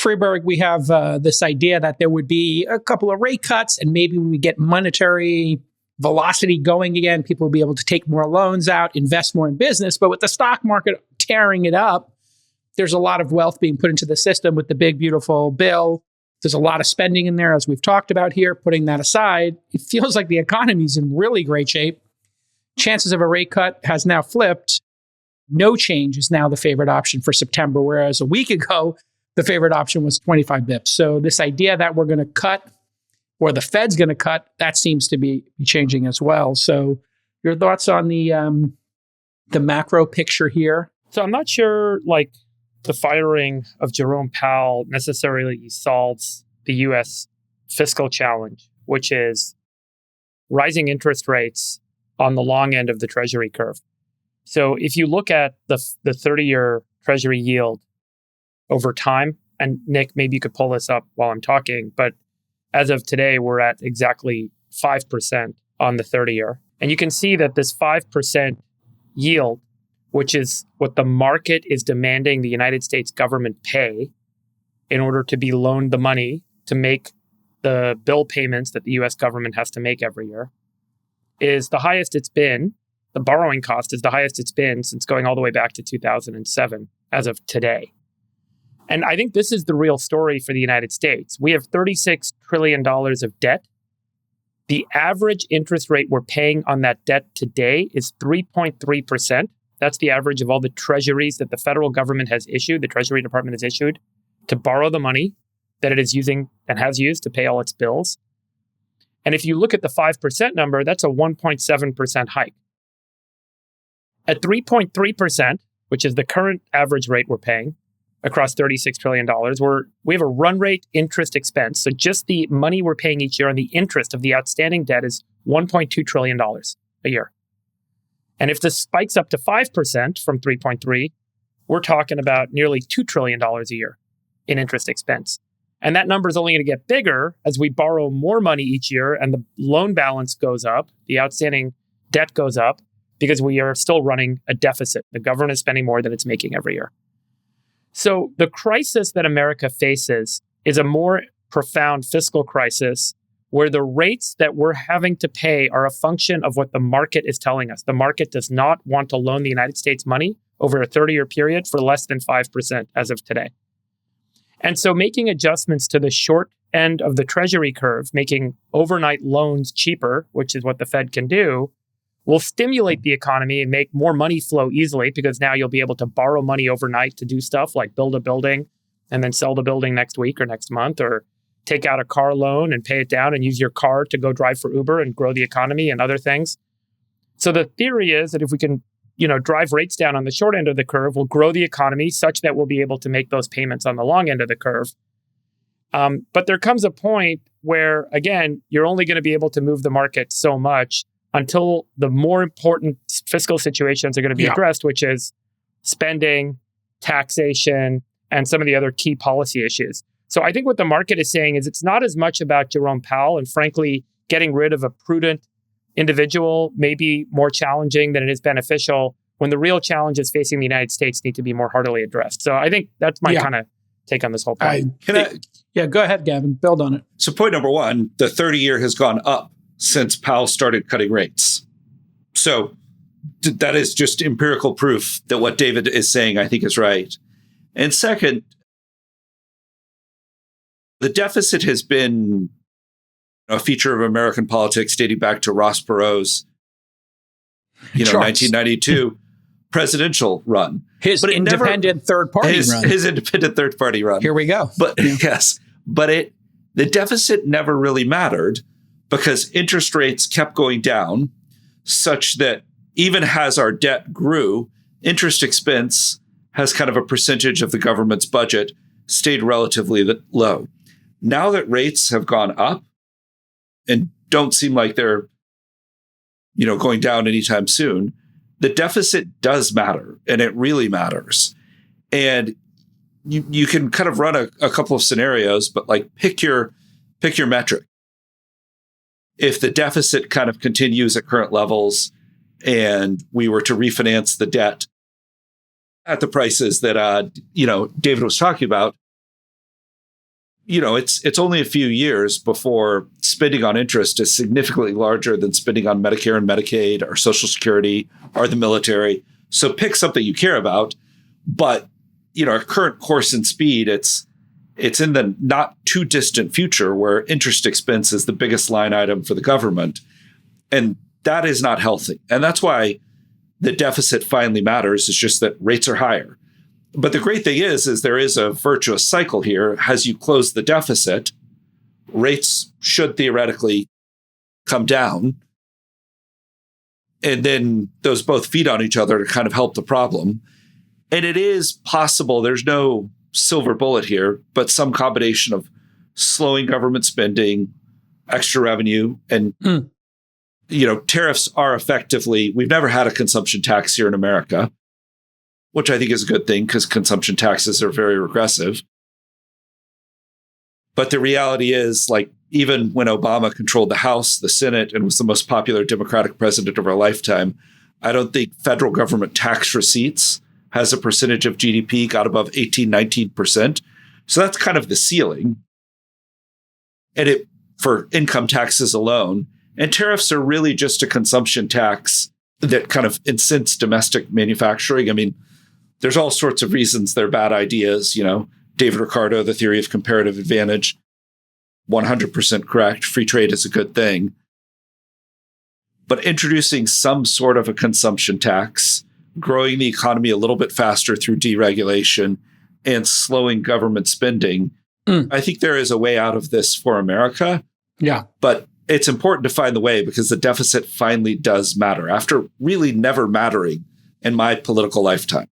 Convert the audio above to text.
Friedberg, we have this idea that there would be a couple of rate cuts and maybe when we get monetary velocity going again, people will be able to take more loans out, invest more in business. But with the stock market tearing it up, there's a lot of wealth being put into the system with the big, beautiful bill. There's a lot of spending in there, as we've talked about here. Putting that aside, it feels like the economy's in really great shape. Chances of a rate cut has now flipped. No change is now the favorite option for September, whereas a week ago, the favorite option was 25 bips. So this idea that we're going to cut or the Fed's going to cut, that seems to be changing as well. So your thoughts on the macro picture here? So I'm not sure the firing of Jerome Powell necessarily solves the U.S. fiscal challenge, which is rising interest rates on the long end of the Treasury curve. So if you look at the 30-year Treasury yield over time, and Nick, maybe you could pull this up while I'm talking, but as of today, we're at exactly 5% on the 30-year. And you can see that this 5% yield, which is what the market is demanding the United States government pay in order to be loaned the money to make the bill payments that the US government has to make every year, is the highest it's been. The borrowing cost is the highest it's been since going all the way back to 2007 as of today. And I think this is the real story for the United States. We have $36 trillion of debt. The average interest rate we're paying on that debt today is 3.3%. That's the average of all the treasuries that the federal government has issued, the Treasury Department has issued, to borrow the money that it is using and has used to pay all its bills. And if you look at the 5% number, that's a 1.7% hike. At 3.3%, which is the current average rate we're paying across $36 trillion, we have a run rate interest expense. So just the money we're paying each year on the interest of the outstanding debt is $1.2 trillion a year. And if this spikes up to 5% from 3.3, we're talking about nearly $2 trillion a year in interest expense. And that number is only going to get bigger as we borrow more money each year and the loan balance goes up, the outstanding debt goes up, because we are still running a deficit. The government is spending more than it's making every year. So the crisis that America faces is a more profound fiscal crisis where the rates that we're having to pay are a function of what the market is telling us. The market does not want to loan the United States money over a 30-year period for less than 5% as of today. And so making adjustments to the short end of the Treasury curve, making overnight loans cheaper, which is what the Fed can do, will stimulate the economy and make more money flow easily because now you'll be able to borrow money overnight to do stuff like build a building and then sell the building next week or next month, or take out a car loan and pay it down and use your car to go drive for Uber and grow the economy and other things. So the theory is that if we can, drive rates down on the short end of the curve, we'll grow the economy such that we'll be able to make those payments on the long end of the curve. But there comes a point where, again, you're only going to be able to move the market so much until the more important fiscal situations are going to be addressed, which is spending, taxation, and some of the other key policy issues. So I think what the market is saying is it's not as much about Jerome Powell, and frankly, getting rid of a prudent individual may be more challenging than it is beneficial, when the real challenges facing the United States need to be more heartily addressed. So I think that's my kind of take on this whole point. Go ahead, Gavin. Build on it. So point number one, the 30-year has gone up since Powell started cutting rates. So that is just empirical proof that what David is saying, I think, is right. And second, the deficit has been a feature of American politics dating back to Ross Perot's, 1992 presidential run. His independent third-party run. His independent third-party run. Here we go. But the deficit never really mattered because interest rates kept going down such that even as our debt grew, interest expense has kind of a percentage of the government's budget stayed relatively low. Now that rates have gone up and don't seem like they're, going down anytime soon, the deficit does matter, and it really matters. And you can kind of run a couple of scenarios, but pick your metric. If the deficit kind of continues at current levels and we were to refinance the debt at the prices that David was talking about, it's only a few years before spending on interest is significantly larger than spending on Medicare and Medicaid or Social Security or the military. So pick something you care about. But, our current course and speed, it's in the not too distant future where interest expense is the biggest line item for the government. And that is not healthy. And that's why the deficit finally matters. It's just that rates are higher. But the great thing is there is a virtuous cycle here. As you close the deficit, rates should theoretically come down. And then those both feed on each other to kind of help the problem. And it is possible, there's no silver bullet here, but some combination of slowing government spending, extra revenue, and tariffs are effectively, we've never had a consumption tax here in America, which I think is a good thing because consumption taxes are very regressive. But the reality is, even when Obama controlled the House, the Senate, and was the most popular Democratic president of our lifetime, I don't think federal government tax receipts as a percentage of GDP got above 18, 19%. So that's kind of the ceiling. And for income taxes alone. And tariffs are really just a consumption tax that kind of incents domestic manufacturing. I mean, there's all sorts of reasons they're bad ideas. David Ricardo, the theory of comparative advantage, 100% correct. Free trade is a good thing. But introducing some sort of a consumption tax, growing the economy a little bit faster through deregulation, and slowing government spending, I think there is a way out of this for America. Yeah. But it's important to find the way because the deficit finally does matter after really never mattering in my political lifetime.